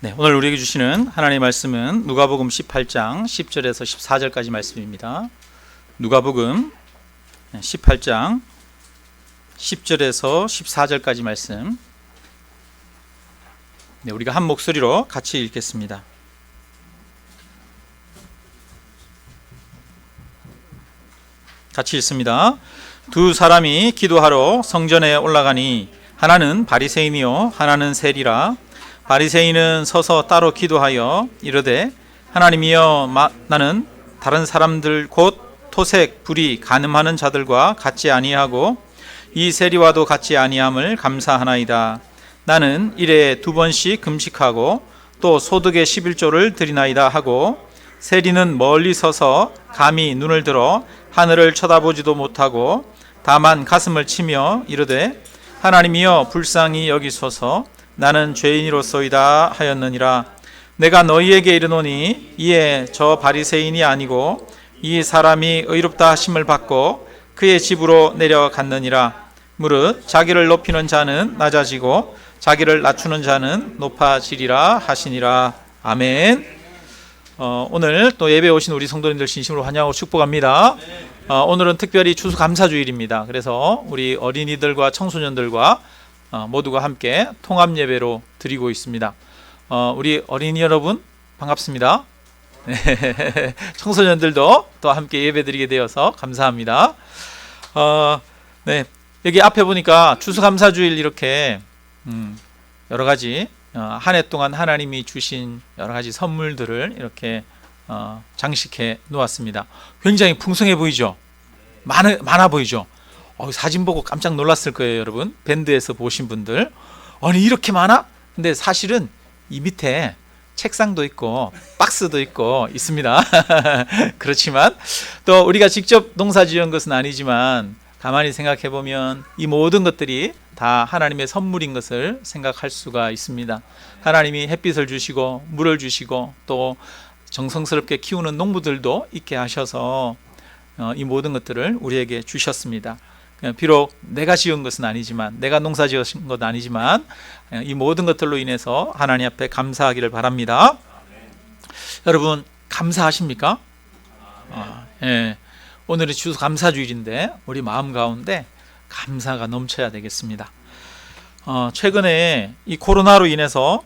네, 오늘 우리에게 주시는 하나님의 말씀은 누가복음 18장 10절에서 14절까지 말씀입니다. 누가복음 18장 10절에서 14절까지 말씀. 네, 우리가 한 목소리로 같이 읽겠습니다. 같이 읽습니다. 두 사람이 기도하러 성전에 올라가니 하나는 바리새인이요 하나는 세리라. 바리새인은 서서 따로 기도하여 이르되 하나님이여 나는 다른 사람들 곧 토색, 불의, 간음하는 자들과 같지 아니하고 이 세리와도 같지 아니함을 감사하나이다. 나는 일에 2번씩 금식하고 또 소득의 11조를 드리나이다 하고 세리는 멀리 서서 감히 눈을 들어 하늘을 쳐다보지도 못하고 다만 가슴을 치며 이르되 하나님이여 불쌍히 여기소서 나는 죄인이로소이다 하였느니라. 내가 너희에게 이르노니 이에 저 바리새인이 아니고 이 사람이 의롭다 하심을 받고 그의 집으로 내려갔느니라. 무릇 자기를 높이는 자는 낮아지고 자기를 낮추는 자는 높아지리라 하시니라. 아멘. 오늘 또 예배에 오신 우리 성도님들 진심으로 환영하고 축복합니다. 오늘은 특별히 추수감사주일입니다. 그래서 우리 어린이들과 청소년들과 모두가 함께 통합 예배로 드리고 있습니다. 우리 어린이 여러분 반갑습니다. 청소년들도 또 함께 예배 드리게 되어서 감사합니다. 네, 여기 앞에 보니까 추수감사주일 이렇게 여러 가지 한 해 동안 하나님이 주신 여러 가지 선물들을 이렇게 장식해 놓았습니다. 굉장히 풍성해 보이죠? 많아 보이죠? 사진 보고 깜짝 놀랐을 거예요, 여러분. 밴드에서 보신 분들. 아니 이렇게 많아? 근데 사실은 이 밑에 책상도 있고 박스도 있고 있습니다. 그렇지만 또 우리가 직접 농사 지은 것은 아니지만 가만히 생각해 보면 이 모든 것들이 다 하나님의 선물인 것을 생각할 수가 있습니다. 하나님이 햇빛을 주시고 물을 주시고 또 정성스럽게 키우는 농부들도 있게 하셔서 이 모든 것들을 우리에게 주셨습니다. 비록 내가 지은 것은 아니지만, 내가 농사 지은 것 아니지만 이 모든 것들로 인해서 하나님 앞에 감사하기를 바랍니다. 여러분 감사하십니까? 예. 오늘이 추수감사주일인데 우리 마음 가운데 감사가 넘쳐야 되겠습니다. 최근에 이 코로나로 인해서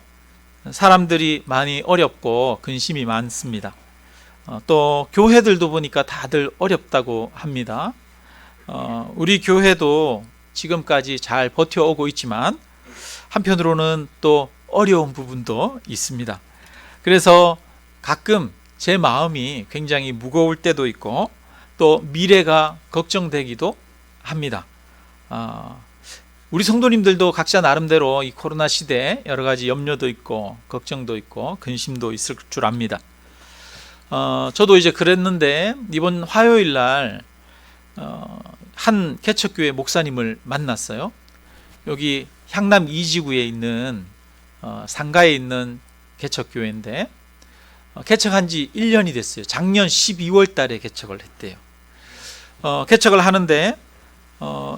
사람들이 많이 어렵고 근심이 많습니다. 또 교회들도 보니까 다들 어렵다고 합니다. 우리 교회도 지금까지 잘 버텨오고 있지만 한편으로는 또 어려운 부분도 있습니다. 그래서 가끔 제 마음이 굉장히 무거울 때도 있고 또 미래가 걱정되기도 합니다. 우리 성도님들도 각자 나름대로 이 코로나 시대에 여러 가지 염려도 있고 걱정도 있고 근심도 있을 줄 압니다. 저도 이제 그랬는데 이번 화요일 날 한 개척교회 목사님을 만났어요. 여기 향남 2지구에 있는 상가에 있는 개척교회인데 개척한 지 1년이 됐어요. 작년 12월 달에 개척을 했대요. 개척을 하는데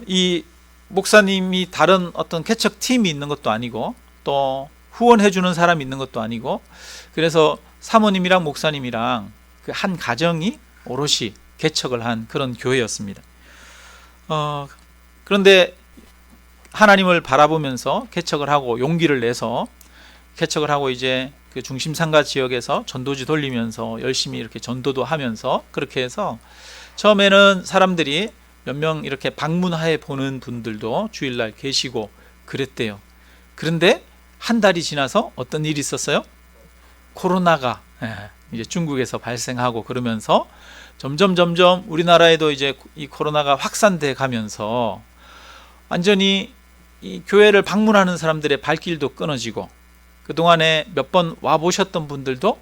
이 목사님이 다른 어떤 개척 팀이 있는 것도 아니고 또 후원해 주는 사람이 있는 것도 아니고 그래서 사모님이랑 목사님이랑 그 한 가정이 오롯이 개척을 한 그런 교회였습니다. 그런데 하나님을 바라보면서 개척을 하고 용기를 내서 개척을 하고 이제 그 중심상가 지역에서 전도지 돌리면서 열심히 이렇게 전도도 하면서 그렇게 해서 처음에는 사람들이 몇 명 이렇게 방문하에 보는 분들도 주일날 계시고 그랬대요. 그런데 한 달이 지나서 어떤 일이 있었어요? 코로나가 이제 중국에서 발생하고 그러면서 점점 우리나라에도 이제 이 코로나가 확산돼 가면서 완전히 이 교회를 방문하는 사람들의 발길도 끊어지고 그동안에 몇 번 와보셨던 분들도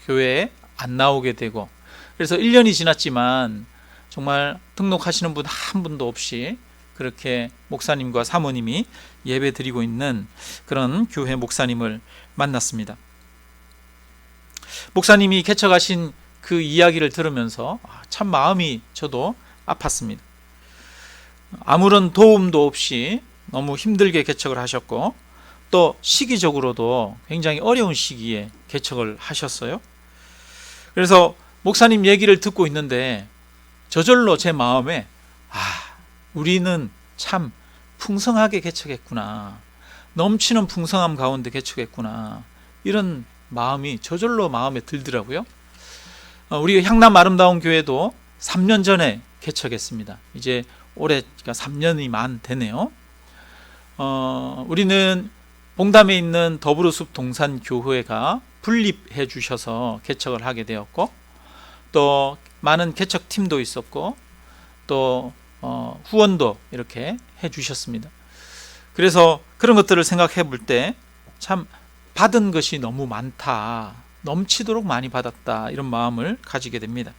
교회에 안 나오게 되고 그래서 1년이 지났지만 정말 등록하시는 분 한 분도 없이 그렇게 목사님과 사모님이 예배 드리고 있는 그런 교회 목사님을 만났습니다. 목사님이 개척하신 그 이야기를 들으면서 참 마음이 저도 아팠습니다. 아무런 도움도 없이 너무 힘들게 개척을 하셨고 또 시기적으로도 굉장히 어려운 시기에 개척을 하셨어요. 그래서 목사님 얘기를 듣고 있는데 저절로 제 마음에 우리는 참 풍성하게 개척했구나, 넘치는 풍성함 가운데 개척했구나, 이런 마음이 저절로 마음에 들더라고요. 우리 향남 아름다운 교회도 3년 전에 개척했습니다. 이제 올해 3년이 만 되네요. 우리는 봉담에 있는 더불어숲 동산교회가 분립해 주셔서 개척을 하게 되었고, 또 많은 개척팀도 있었고, 또 후원도 이렇게 해 주셨습니다. 그래서 그런 것들을 생각해 볼 때 참 받은 것이 너무 많다, 넘치도록 많이 받았다, 이런 마음을 가지게 됩니다.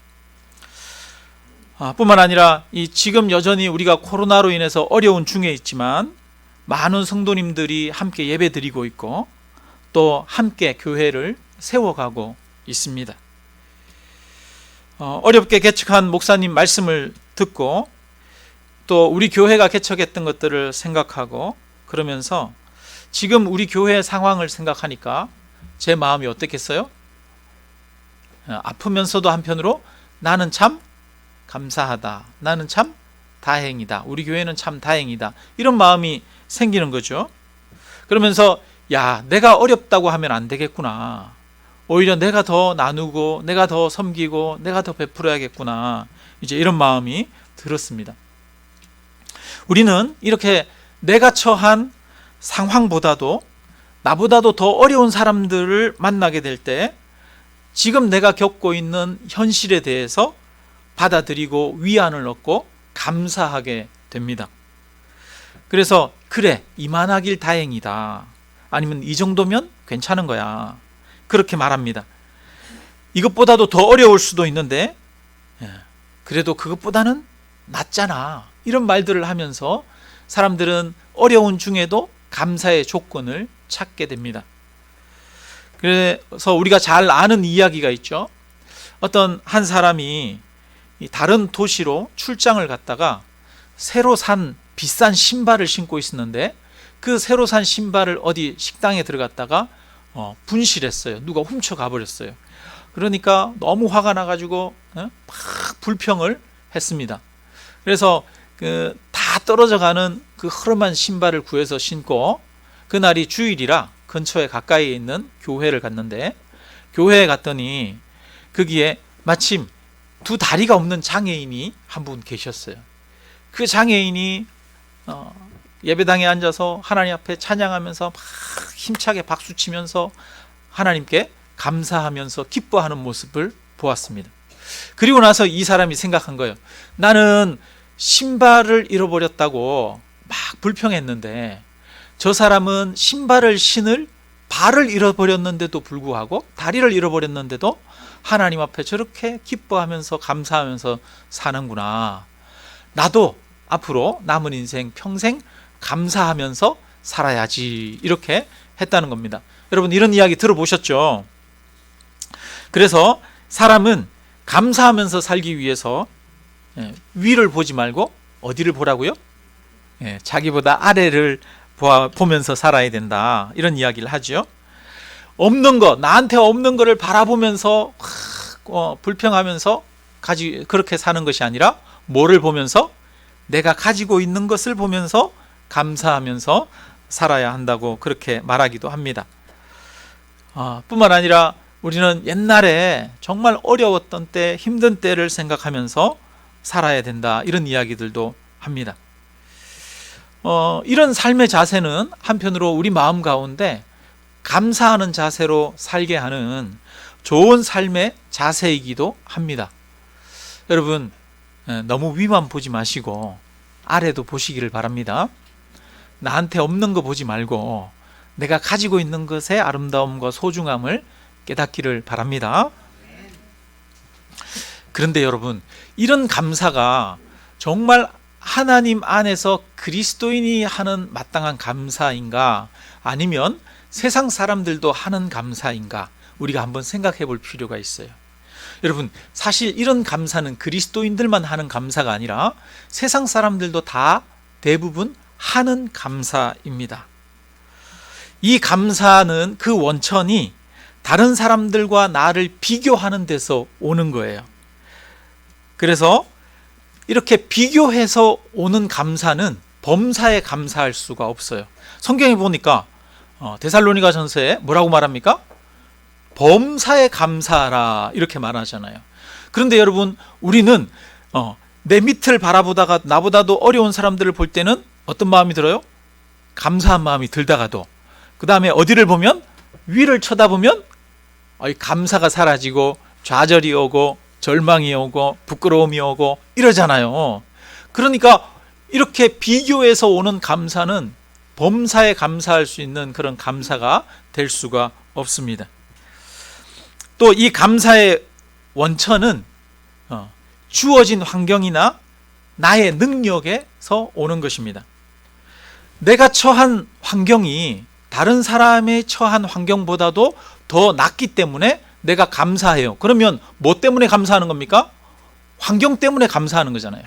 뿐만 아니라 지금 여전히 우리가 코로나로 인해서 어려운 중에 있지만 많은 성도님들이 함께 예배드리고 있고 또 함께 교회를 세워가고 있습니다. 어렵게 개척한 목사님 말씀을 듣고 또 우리 교회가 개척했던 것들을 생각하고 그러면서 지금 우리 교회의 상황을 생각하니까 제 마음이 어떻겠어요? 아프면서도 한편으로 나는 참 감사하다, 나는 참 다행이다, 우리 교회는 참 다행이다, 이런 마음이 생기는 거죠. 그러면서 내가 어렵다고 하면 안 되겠구나, 오히려 내가 더 나누고 내가 더 섬기고 내가 더 베풀어야겠구나, 이제 이런 마음이 들었습니다. 우리는 이렇게 내가 처한 상황보다도 나보다도 더 어려운 사람들을 만나게 될 때 지금 내가 겪고 있는 현실에 대해서 받아들이고 위안을 얻고 감사하게 됩니다. 그래서 그래, 이만하길 다행이다, 아니면 이 정도면 괜찮은 거야, 그렇게 말합니다. 이것보다도 더 어려울 수도 있는데 그래도 그것보다는 낫잖아, 이런 말들을 하면서 사람들은 어려운 중에도 감사의 조건을 찾게 됩니다. 그래서 우리가 잘 아는 이야기가 있죠. 어떤 한 사람이 다른 도시로 출장을 갔다가 새로 산 비싼 신발을 신고 있었는데 그 새로 산 신발을 어디 식당에 들어갔다가 분실했어요. 누가 훔쳐가 버렸어요. 그러니까 너무 화가 나가지고 막 불평을 했습니다. 그래서 다 떨어져가는 그 허름한 신발을 구해서 신고 그날이 주일이라 근처에 가까이에 있는 교회를 갔는데, 교회에 갔더니 거기에 마침 두 다리가 없는 장애인이 한 분 계셨어요. 그 장애인이 예배당에 앉아서 하나님 앞에 찬양하면서 막 힘차게 박수치면서 하나님께 감사하면서 기뻐하는 모습을 보았습니다. 그리고 나서 이 사람이 생각한 거예요. 나는 신발을 잃어버렸다고 막 불평했는데 저 사람은 신발을 신을 발을 잃어버렸는데도 불구하고, 다리를 잃어버렸는데도 하나님 앞에 저렇게 기뻐하면서 감사하면서 사는구나. 나도 앞으로 남은 인생 평생 감사하면서 살아야지, 이렇게 했다는 겁니다. 여러분, 이런 이야기 들어보셨죠? 그래서 사람은 감사하면서 살기 위해서 위를 보지 말고 어디를 보라고요? 자기보다 아래를 보면서 살아야 된다, 이런 이야기를 하죠. 없는 거, 나한테 없는 거를 바라보면서 불평하면서 그렇게 사는 것이 아니라 뭐를 보면서? 내가 가지고 있는 것을 보면서 감사하면서 살아야 한다고 그렇게 말하기도 합니다. 뿐만 아니라 우리는 옛날에 정말 어려웠던 때, 힘든 때를 생각하면서 살아야 된다, 이런 이야기들도 합니다. 이런 삶의 자세는 한편으로 우리 마음 가운데 감사하는 자세로 살게 하는 좋은 삶의 자세이기도 합니다. 여러분, 너무 위만 보지 마시고 아래도 보시기를 바랍니다. 나한테 없는 거 보지 말고 내가 가지고 있는 것의 아름다움과 소중함을 깨닫기를 바랍니다. 그런데 여러분, 이런 감사가 정말 하나님 안에서 그리스도인이 하는 마땅한 감사인가, 아니면 세상 사람들도 하는 감사인가, 우리가 한번 생각해 볼 필요가 있어요. 여러분, 사실 이런 감사는 그리스도인들만 하는 감사가 아니라 세상 사람들도 다 대부분 하는 감사입니다. 이 감사는 그 원천이 다른 사람들과 나를 비교하는 데서 오는 거예요. 그래서 이렇게 비교해서 오는 감사는 범사에 감사할 수가 없어요. 성경에 보니까 데살로니가 전서에 뭐라고 말합니까? 범사에 감사하라 이렇게 말하잖아요. 그런데 여러분, 우리는 내 밑을 바라보다가 나보다도 어려운 사람들을 볼 때는 어떤 마음이 들어요? 감사한 마음이 들다가도 그 다음에 어디를 보면, 위를 쳐다보면 감사가 사라지고 좌절이 오고 절망이 오고 부끄러움이 오고 이러잖아요. 그러니까 이렇게 비교해서 오는 감사는 범사에 감사할 수 있는 그런 감사가 될 수가 없습니다. 또 이 감사의 원천은 주어진 환경이나 나의 능력에서 오는 것입니다. 내가 처한 환경이 다른 사람의 처한 환경보다도 더 낫기 때문에 내가 감사해요. 그러면 뭐 때문에 감사하는 겁니까? 환경 때문에 감사하는 거잖아요.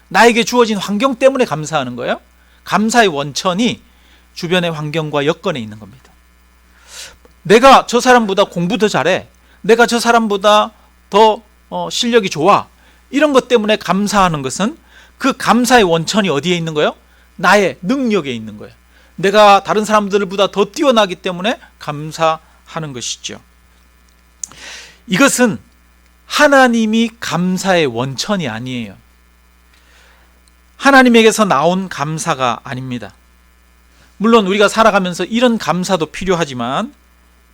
나에게 주어진 환경 때문에 감사하는 거예요. 감사의 원천이 주변의 환경과 여건에 있는 겁니다. 내가 저 사람보다 공부 더 잘해, 내가 저 사람보다 더 실력이 좋아, 이런 것 때문에 감사하는 것은 그 감사의 원천이 어디에 있는 거예요? 나의 능력에 있는 거예요. 내가 다른 사람들보다 더 뛰어나기 때문에 감사하는 것이죠. 이것은 하나님이 감사의 원천이 아니에요. 하나님에게서 나온 감사가 아닙니다. 물론 우리가 살아가면서 이런 감사도 필요하지만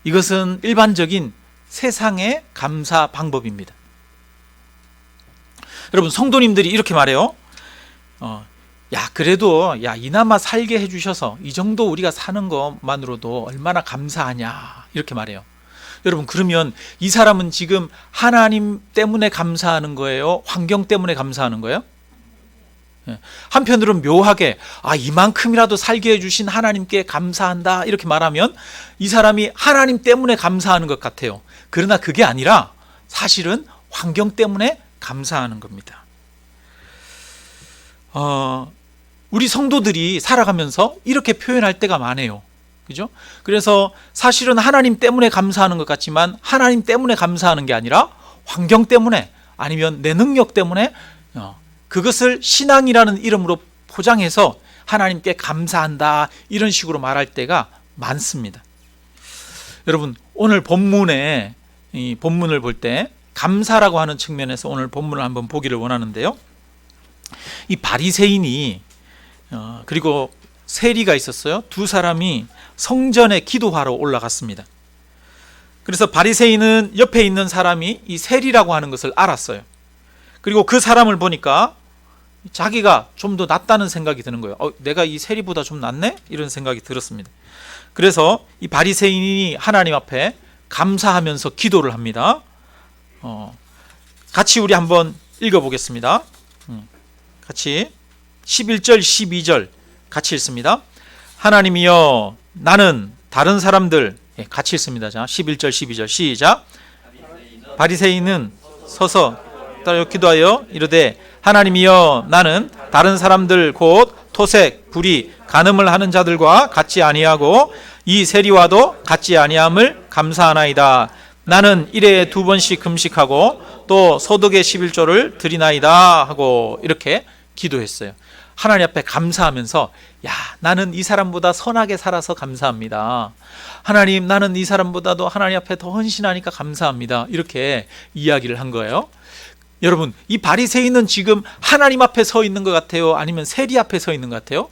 이것은 일반적인 세상의 감사 방법입니다. 여러분, 성도님들이 이렇게 말해요. 그래도 이나마 살게 해주셔서 이 정도 우리가 사는 것만으로도 얼마나 감사하냐, 이렇게 말해요. 여러분, 그러면 이 사람은 지금 하나님 때문에 감사하는 거예요? 환경 때문에 감사하는 거예요? 한편으로는 묘하게 이만큼이라도 살게 해주신 하나님께 감사한다 이렇게 말하면 이 사람이 하나님 때문에 감사하는 것 같아요. 그러나 그게 아니라 사실은 환경 때문에 감사하는 겁니다. 우리 성도들이 살아가면서 이렇게 표현할 때가 많아요. 그죠? 그래서 사실은 하나님 때문에 감사하는 것 같지만 하나님 때문에 감사하는 게 아니라 환경 때문에, 아니면 내 능력 때문에 그것을 신앙이라는 이름으로 포장해서 하나님께 감사한다 이런 식으로 말할 때가 많습니다. 여러분, 오늘 본문에 이 본문을 볼 때 감사라고 하는 측면에서 오늘 본문을 한번 보기를 원하는데요. 이 바리새인이 그리고 세리가 있었어요. 두 사람이 성전에 기도하러 올라갔습니다. 그래서 바리새인은 옆에 있는 사람이 이 세리라고 하는 것을 알았어요. 그리고 그 사람을 보니까 자기가 좀 더 낫다는 생각이 드는 거예요. 내가 이 세리보다 좀 낫네? 이런 생각이 들었습니다. 그래서 이 바리새인이 하나님 앞에 감사하면서 기도를 합니다. 같이 우리 한번 읽어보겠습니다. 같이 11절 12절 같이 읽습니다. 하나님이여, 나는 다른 사람들, 같이 읽습니다. 자, 11절 12절 시작. 바리새인은 서서 따라 기도하여 이르되, 하나님이여, 나는 다른 사람들 곧 토색, 불의, 간음을 하는 자들과 같지 아니하고 이 세리와도 같지 아니함을 감사하나이다. 나는 일에 2번씩 금식하고 또 소득의 11조를 드리나이다 하고 이렇게 기도했어요. 하나님 앞에 감사하면서 나는 이 사람보다 선하게 살아서 감사합니다. 하나님, 나는 이 사람보다도 하나님 앞에 더 헌신하니까 감사합니다. 이렇게 이야기를 한 거예요. 여러분, 이 바리새인은 지금 하나님 앞에 서 있는 것 같아요? 아니면 세리 앞에 서 있는 것 같아요?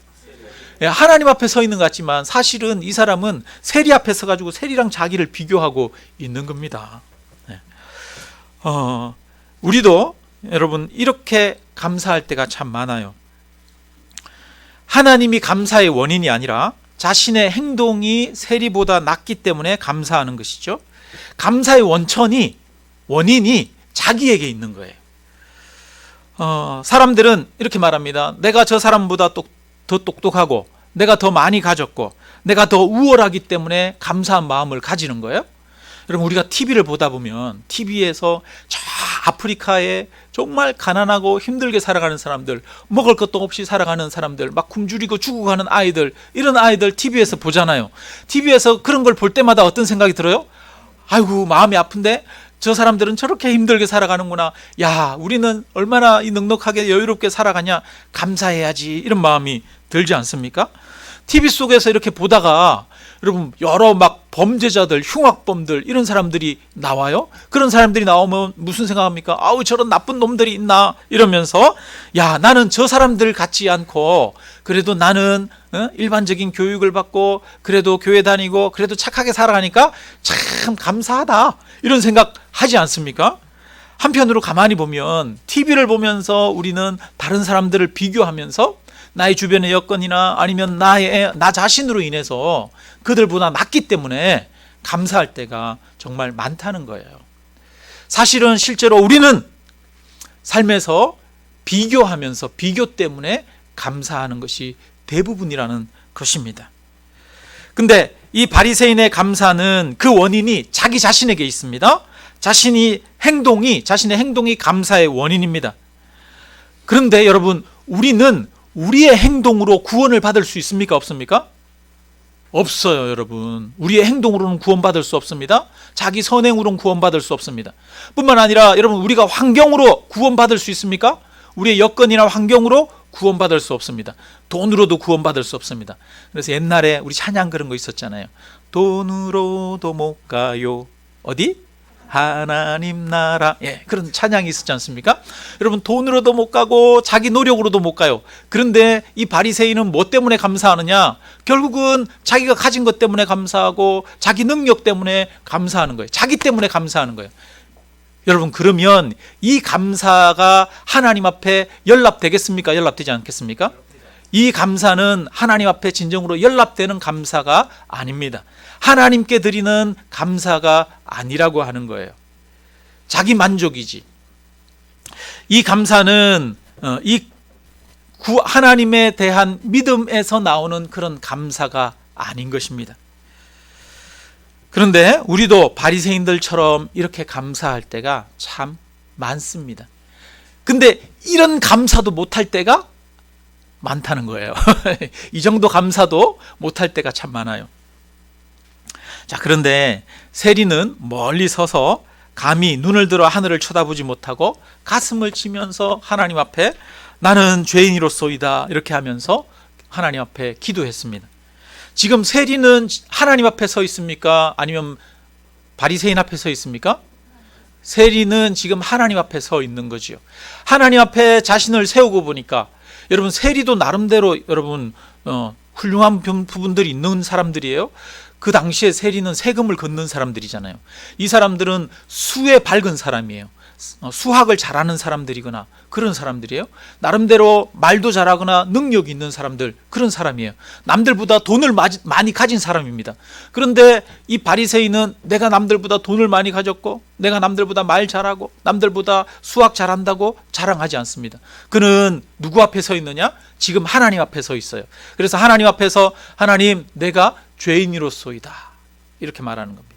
하나님 앞에 서 있는 것 같지만 사실은 이 사람은 세리 앞에 서가지고 세리랑 자기를 비교하고 있는 겁니다. 우리도 여러분 이렇게 감사할 때가 참 많아요. 하나님이 감사의 원인이 아니라 자신의 행동이 세리보다 낫기 때문에 감사하는 것이죠. 감사의 원인이 자기에게 있는 거예요. 사람들은 이렇게 말합니다. 내가 저 사람보다 더 똑똑하고 내가 더 많이 가졌고 내가 더 우월하기 때문에 감사한 마음을 가지는 거예요. 여러분, 우리가 TV를 보다 보면 TV에서 저 아프리카에 정말 가난하고 힘들게 살아가는 사람들, 먹을 것도 없이 살아가는 사람들, 막 굶주리고 죽어가는 아이들, 이런 아이들 TV에서 보잖아요. TV에서 그런 걸 볼 때마다 어떤 생각이 들어요? 아이고, 마음이 아픈데 저 사람들은 저렇게 힘들게 살아가는구나. 야, 우리는 얼마나 이 넉넉하게 여유롭게 살아가냐. 감사해야지. 이런 마음이 들지 않습니까? TV 속에서 이렇게 보다가 여러분, 여러 막 범죄자들, 흉악범들, 이런 사람들이 나와요. 그런 사람들이 나오면 무슨 생각합니까? 아우, 저런 나쁜 놈들이 있나 이러면서, 야, 나는 저 사람들 같지 않고 그래도 나는 일반적인 교육을 받고 그래도 교회 다니고 그래도 착하게 살아가니까 참 감사하다, 이런 생각 하지 않습니까? 한편으로 가만히 보면 TV를 보면서 우리는 다른 사람들을 비교하면서 나의 주변의 여건이나 아니면 나 자신으로 인해서 그들보다 낫기 때문에 감사할 때가 정말 많다는 거예요. 사실은 실제로 우리는 삶에서 비교하면서 비교 때문에 감사하는 것이 대부분이라는 것입니다. 근데 이 바리새인의 감사는 그 원인이 자기 자신에게 있습니다. 자신의 행동이 감사의 원인입니다. 그런데 여러분, 우리는 우리의 행동으로 구원을 받을 수 있습니까? 없습니까? 없어요, 여러분. 우리의 행동으로는 구원받을 수 없습니다. 자기 선행으로는 구원받을 수 없습니다. 뿐만 아니라 여러분, 우리가 환경으로 구원받을 수 있습니까? 우리의 여건이나 환경으로 구원받을 수 없습니다. 돈으로도 구원받을 수 없습니다. 그래서 옛날에 우리 찬양 그런 거 있었잖아요. 돈으로도 못 가요. 어디? 하나님 나라. 예, 그런 찬양이 있었지 않습니까? 여러분, 돈으로도 못 가고 자기 노력으로도 못 가요. 그런데 이 바리새인은 뭐 때문에 감사하느냐? 결국은 자기가 가진 것 때문에 감사하고 자기 능력 때문에 감사하는 거예요. 자기 때문에 감사하는 거예요. 여러분, 그러면 이 감사가 하나님 앞에 연락되겠습니까? 연락되지 않겠습니까? 이 감사는 하나님 앞에 진정으로 연락되는 감사가 아닙니다. 하나님께 드리는 감사가 아니라고 하는 거예요. 자기 만족이지. 이 감사는 하나님에 대한 믿음에서 나오는 그런 감사가 아닌 것입니다. 그런데 우리도 바리새인들처럼 이렇게 감사할 때가 참 많습니다. 근데 이런 감사도 못할 때가 많다는 거예요. 이 정도 감사도 못할 때가 참 많아요. 자, 그런데 세리는 멀리 서서 감히 눈을 들어 하늘을 쳐다보지 못하고 가슴을 치면서 하나님 앞에 나는 죄인이로소이다, 이렇게 하면서 하나님 앞에 기도했습니다. 지금 세리는 하나님 앞에 서 있습니까? 아니면 바리새인 앞에 서 있습니까? 세리는 지금 하나님 앞에 서 있는 거지요. 하나님 앞에 자신을 세우고 보니까 여러분, 세리도 나름대로 여러분 훌륭한 부분들이 있는 사람들이에요. 그 당시에 세리는 세금을 걷는 사람들이잖아요. 이 사람들은 수에 밝은 사람이에요. 수학을 잘하는 사람들이거나 그런 사람들이에요. 나름대로 말도 잘하거나 능력이 있는 사람들, 그런 사람이에요. 남들보다 돈을 많이 가진 사람입니다. 그런데 이 바리새인은 내가 남들보다 돈을 많이 가졌고 내가 남들보다 말 잘하고 남들보다 수학 잘한다고 자랑하지 않습니다. 그는 누구 앞에 서 있느냐? 지금 하나님 앞에 서 있어요. 그래서 하나님 앞에서 하나님, 내가 죄인이로소이다, 이렇게 말하는 겁니다.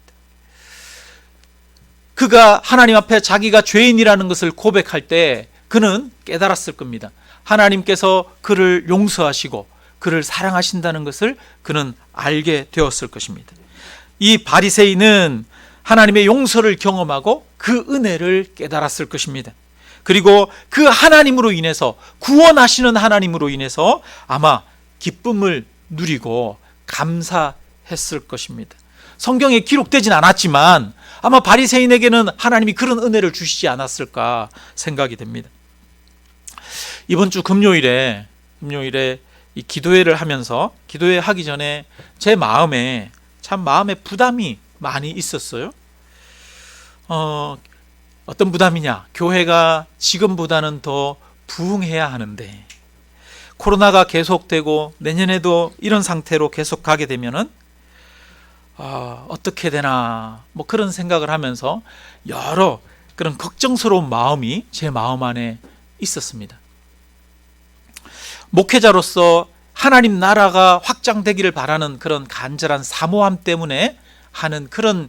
그가 하나님 앞에 자기가 죄인이라는 것을 고백할 때 그는 깨달았을 겁니다. 하나님께서 그를 용서하시고 그를 사랑하신다는 것을 그는 알게 되었을 것입니다. 이 바리새인은 하나님의 용서를 경험하고 그 은혜를 깨달았을 것입니다. 그리고 그 하나님으로 인해서, 구원하시는 하나님으로 인해서 아마 기쁨을 누리고 감사했을 것입니다. 성경에 기록되진 않았지만 아마 바리새인에게는 하나님이 그런 은혜를 주시지 않았을까 생각이 됩니다. 이번 주 금요일에 이 기도회를 하면서, 기도회 하기 전에 제 마음에 부담이 많이 있었어요. 어떤 부담이냐? 교회가 지금보다는 더 부흥해야 하는데 코로나가 계속되고 내년에도 이런 상태로 계속 가게 되면은 어떻게 되나, 뭐 그런 생각을 하면서 여러 그런 걱정스러운 마음이 제 마음 안에 있었습니다. 목회자로서 하나님 나라가 확장되기를 바라는 그런 간절한 사모함 때문에 하는 그런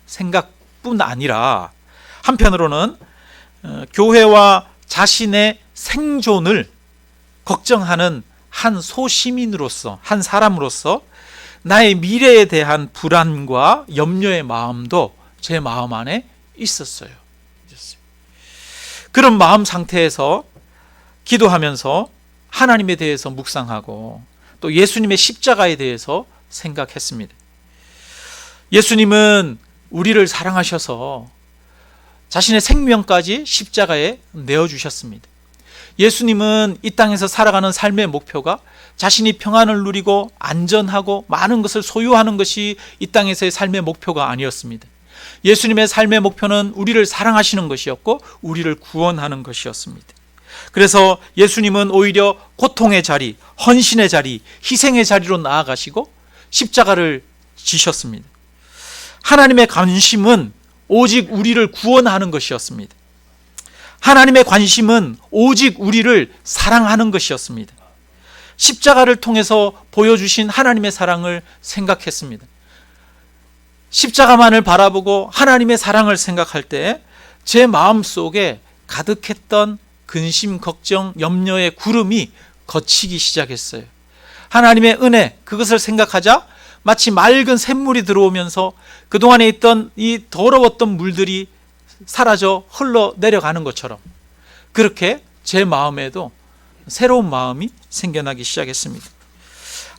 생각뿐 아니라 한편으로는 교회와 자신의 생존을 걱정하는 한 소시민으로서, 한 사람으로서 나의 미래에 대한 불안과 염려의 마음도 제 마음 안에 있었어요. 그런 마음 상태에서 기도하면서 하나님에 대해서 묵상하고 또 예수님의 십자가에 대해서 생각했습니다. 예수님은 우리를 사랑하셔서 자신의 생명까지 십자가에 내어주셨습니다. 예수님은 이 땅에서 살아가는 삶의 목표가 자신이 평안을 누리고 안전하고 많은 것을 소유하는 것이 이 땅에서의 삶의 목표가 아니었습니다. 예수님의 삶의 목표는 우리를 사랑하시는 것이었고 우리를 구원하는 것이었습니다. 그래서 예수님은 오히려 고통의 자리, 헌신의 자리, 희생의 자리로 나아가시고 십자가를 지셨습니다. 하나님의 관심은 오직 우리를 구원하는 것이었습니다. 하나님의 관심은 오직 우리를 사랑하는 것이었습니다. 십자가를 통해서 보여주신 하나님의 사랑을 생각했습니다. 십자가만을 바라보고 하나님의 사랑을 생각할 때 제 마음속에 가득했던 근심, 걱정, 염려의 구름이 걷히기 시작했어요. 하나님의 은혜, 그것을 생각하자 마치 맑은 샘물이 들어오면서 그동안에 있던 이 더러웠던 물들이 사라져 흘러내려가는 것처럼 그렇게 제 마음에도 새로운 마음이 생겨나기 시작했습니다.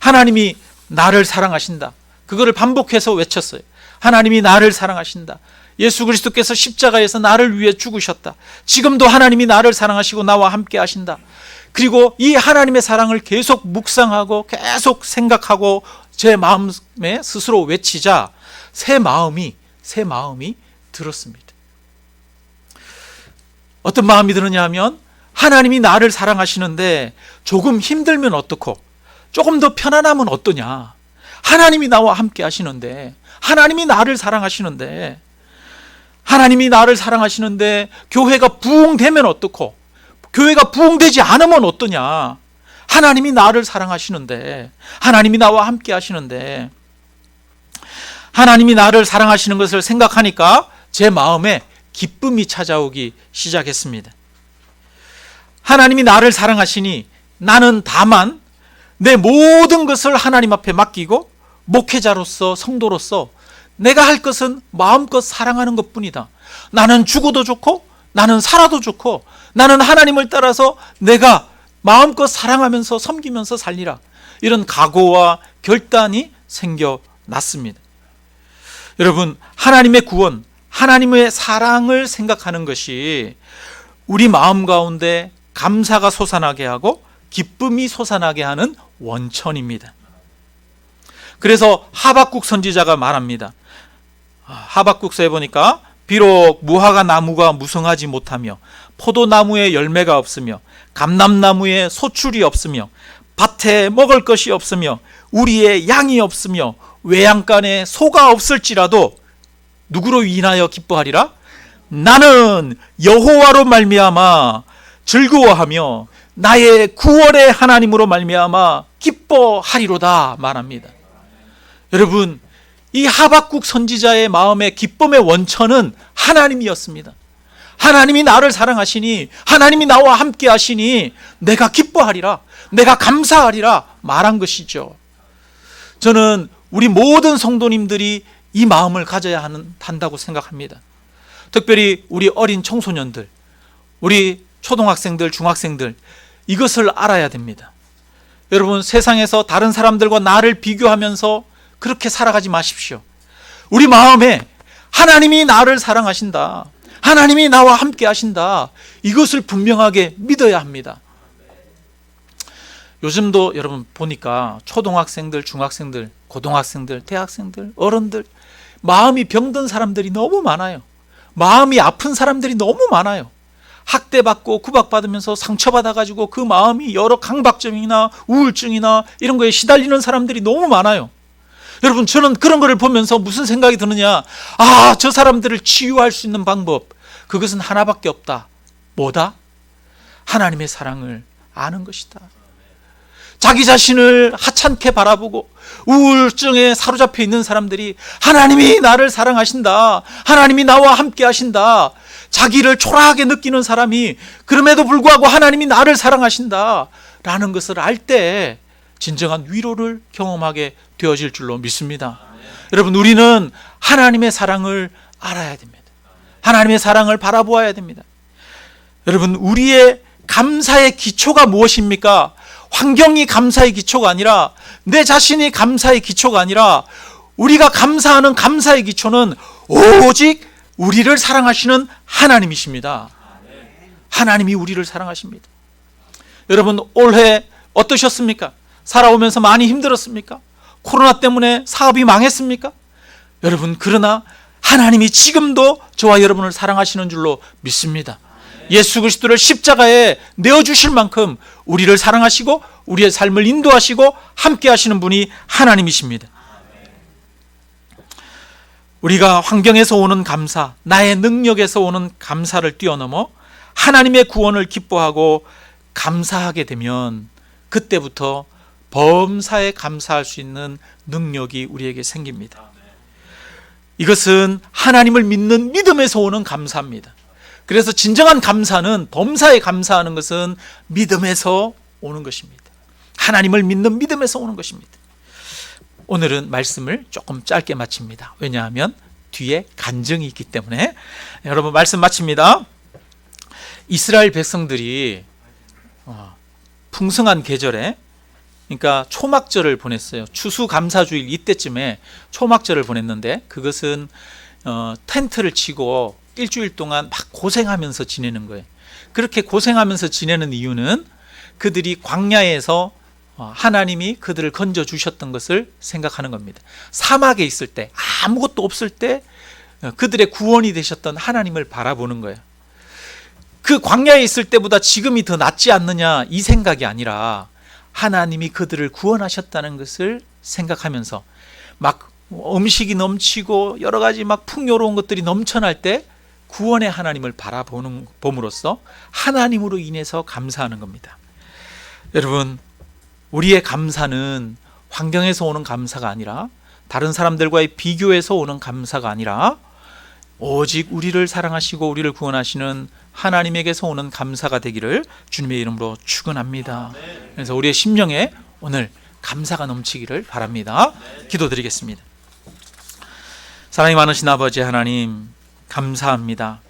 하나님이 나를 사랑하신다. 그거를 반복해서 외쳤어요. 하나님이 나를 사랑하신다. 예수 그리스도께서 십자가에서 나를 위해 죽으셨다. 지금도 하나님이 나를 사랑하시고 나와 함께 하신다. 그리고 이 하나님의 사랑을 계속 묵상하고 계속 생각하고 제 마음에 스스로 외치자 새 마음이 들었습니다. 어떤 마음이 드느냐 하면 하나님이 나를 사랑하시는데 조금 힘들면 어떻고 조금 더 편안하면 어떠냐. 하나님이 나와 함께 하시는데 하나님이 나를 사랑하시는데 하나님이 나를 사랑하시는데 교회가 부흥되면 어떻고 교회가 부흥되지 않으면 어떠냐. 하나님이 나를 사랑하시는데 하나님이 나와 함께 하시는데 하나님이 나를 사랑하시는 것을 생각하니까 제 마음에 기쁨이 찾아오기 시작했습니다. 하나님이 나를 사랑하시니 나는 다만 내 모든 것을 하나님 앞에 맡기고 목회자로서 성도로서 내가 할 것은 마음껏 사랑하는 것뿐이다. 나는 죽어도 좋고 나는 살아도 좋고 나는 하나님을 따라서 내가 마음껏 사랑하면서 섬기면서 살리라. 이런 각오와 결단이 생겨났습니다. 여러분, 하나님의 구원, 하나님의 사랑을 생각하는 것이 우리 마음 가운데 감사가 솟아나게 하고 기쁨이 솟아나게 하는 원천입니다. 그래서 하박국 선지자가 말합니다. 하박국서에 보니까 비록 무화과 나무가 무성하지 못하며 포도나무에 열매가 없으며 감람나무에 소출이 없으며 밭에 먹을 것이 없으며 우리의 양이 없으며 외양간에 소가 없을지라도 누구로 인하여 기뻐하리라? 나는 여호와로 말미암아 즐거워하며 나의 구원의 하나님으로 말미암아 기뻐하리로다 말합니다. 여러분, 이 하박국 선지자의 마음의 기쁨의 원천은 하나님이었습니다. 하나님이 나를 사랑하시니 하나님이 나와 함께 하시니 내가 기뻐하리라, 내가 감사하리라 말한 것이죠. 저는 우리 모든 성도님들이 이 마음을 가져야 한다고 생각합니다. 특별히 우리 어린 청소년들, 우리 초등학생들, 중학생들, 이것을 알아야 됩니다. 여러분, 세상에서 다른 사람들과 나를 비교하면서 그렇게 살아가지 마십시오. 우리 마음에 하나님이 나를 사랑하신다, 하나님이 나와 함께 하신다, 이것을 분명하게 믿어야 합니다. 요즘도 여러분 보니까 초등학생들, 중학생들, 고등학생들, 대학생들, 어른들, 마음이 병든 사람들이 너무 많아요. 마음이 아픈 사람들이 너무 많아요. 학대받고 구박받으면서 상처받아가지고 그 마음이 여러 강박증이나 우울증이나 이런 거에 시달리는 사람들이 너무 많아요. 여러분, 저는 그런 거를 보면서 무슨 생각이 드느냐, 저 사람들을 치유할 수 있는 방법, 그것은 하나밖에 없다. 뭐다? 하나님의 사랑을 아는 것이다. 자기 자신을 하찮게 바라보고 우울증에 사로잡혀 있는 사람들이 하나님이 나를 사랑하신다, 하나님이 나와 함께 하신다, 자기를 초라하게 느끼는 사람이 그럼에도 불구하고 하나님이 나를 사랑하신다 라는 것을 알 때 진정한 위로를 경험하게 되어질 줄로 믿습니다. 여러분, 우리는 하나님의 사랑을 알아야 됩니다. 하나님의 사랑을 바라보아야 됩니다. 여러분, 우리의 감사의 기초가 무엇입니까? 환경이 감사의 기초가 아니라, 내 자신이 감사의 기초가 아니라, 우리가 감사하는 감사의 기초는 오직 우리를 사랑하시는 하나님이십니다. 하나님이 우리를 사랑하십니다. 여러분, 올해 어떠셨습니까? 살아오면서 많이 힘들었습니까? 코로나 때문에 사업이 망했습니까? 여러분, 그러나 하나님이 지금도 저와 여러분을 사랑하시는 줄로 믿습니다. 예수 그리스도를 십자가에 내어주실 만큼 우리를 사랑하시고 우리의 삶을 인도하시고 함께 하시는 분이 하나님이십니다. 우리가 환경에서 오는 감사, 나의 능력에서 오는 감사를 뛰어넘어 하나님의 구원을 기뻐하고 감사하게 되면 그때부터 범사에 감사할 수 있는 능력이 우리에게 생깁니다. 이것은 하나님을 믿는 믿음에서 오는 감사입니다. 그래서 진정한 감사는, 범사에 감사하는 것은 믿음에서 오는 것입니다. 하나님을 믿는 믿음에서 오는 것입니다. 오늘은 말씀을 조금 짧게 마칩니다. 왜냐하면 뒤에 간증이 있기 때문에. 여러분, 말씀 마칩니다. 이스라엘 백성들이 풍성한 계절에, 그러니까 초막절을 보냈어요. 추수감사주일 이때쯤에 초막절을 보냈는데, 그것은 텐트를 치고 일주일 동안 막 고생하면서 지내는 거예요. 그렇게 고생하면서 지내는 이유는 그들이 광야에서 하나님이 그들을 건져 주셨던 것을 생각하는 겁니다. 사막에 있을 때, 아무것도 없을 때 그들의 구원이 되셨던 하나님을 바라보는 거예요. 그 광야에 있을 때보다 지금이 더 낫지 않느냐, 이 생각이 아니라 하나님이 그들을 구원하셨다는 것을 생각하면서, 막 음식이 넘치고 여러 가지 막 풍요로운 것들이 넘쳐날 때 구원의 하나님을 바라봄으로써 하나님으로 인해서 감사하는 겁니다. 여러분, 우리의 감사는 환경에서 오는 감사가 아니라, 다른 사람들과의 비교에서 오는 감사가 아니라, 오직 우리를 사랑하시고 우리를 구원하시는 하나님에게서 오는 감사가 되기를 주님의 이름으로 축원합니다. 그래서 우리의 심령에 오늘 감사가 넘치기를 바랍니다. 기도드리겠습니다. 사랑이 많으신 아버지 하나님, 감사합니다.